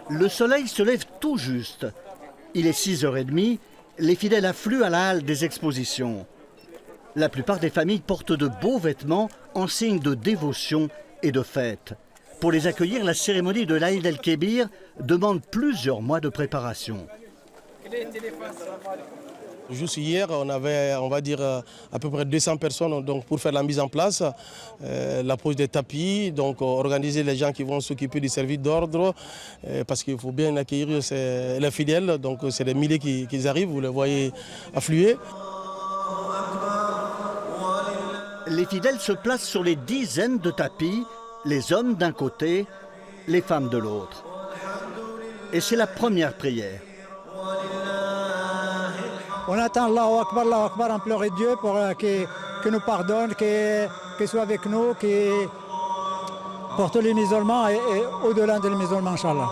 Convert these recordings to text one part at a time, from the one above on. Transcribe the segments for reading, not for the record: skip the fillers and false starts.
Le soleil se lève tout juste. Il est 6h30, les fidèles affluent à la halle des expositions. La plupart des familles portent de beaux vêtements en signe de dévotion et de fête. Pour les accueillir, la cérémonie de l'Aïd el-Kébir demande plusieurs mois de préparation. Juste hier, on avait, on va dire, à peu près 200 personnes donc, pour faire la mise en place, la pose des tapis, donc organiser les gens qui vont s'occuper du service d'ordre, parce qu'il faut bien accueillir les fidèles, donc c'est des milliers qui arrivent, vous les voyez affluer. Les fidèles se placent sur les dizaines de tapis, les hommes d'un côté, les femmes de l'autre. Et c'est la première prière. On attend Allahu Akbar, implorer Dieu pour qu'il nous pardonne, qu'il soit avec nous, pour tous les musulmans et au-delà des musulmans, Inch'Allah.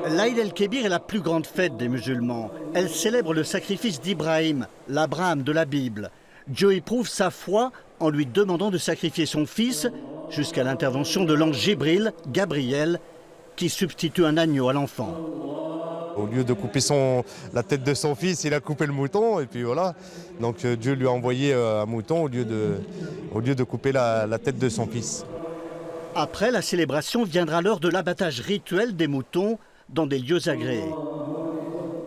L'Aïd el-Kébir est la plus grande fête des musulmans. Elle célèbre le sacrifice d'Ibrahim, l'Abraham de la Bible. Dieu éprouve sa foi en lui demandant de sacrifier son fils jusqu'à l'intervention de l'ange Jibril, Gabriel, qui substitue un agneau à l'enfant. Au lieu de couper la tête de son fils, il a coupé le mouton et puis voilà. Donc Dieu lui a envoyé un mouton au lieu de couper la tête de son fils. Après la célébration viendra l'heure de l'abattage rituel des moutons dans des lieux agréés.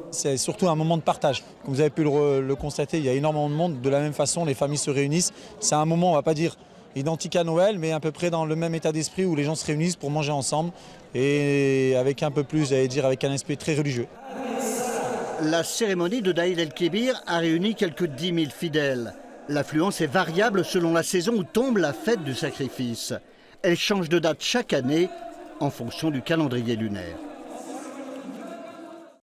C'est surtout un moment de partage. Comme vous avez pu le constater, il y a énormément de monde. De la même façon, les familles se réunissent. C'est un moment, on ne va pas dire identique à Noël, mais à peu près dans le même état d'esprit où les gens se réunissent pour manger ensemble et avec un peu plus, j'allais dire, avec un esprit très religieux. La cérémonie de l'Aïd el-Kébir a réuni quelques 10 000 fidèles. L'affluence est variable selon la saison où tombe la fête du sacrifice. Elle change de date chaque année en fonction du calendrier lunaire.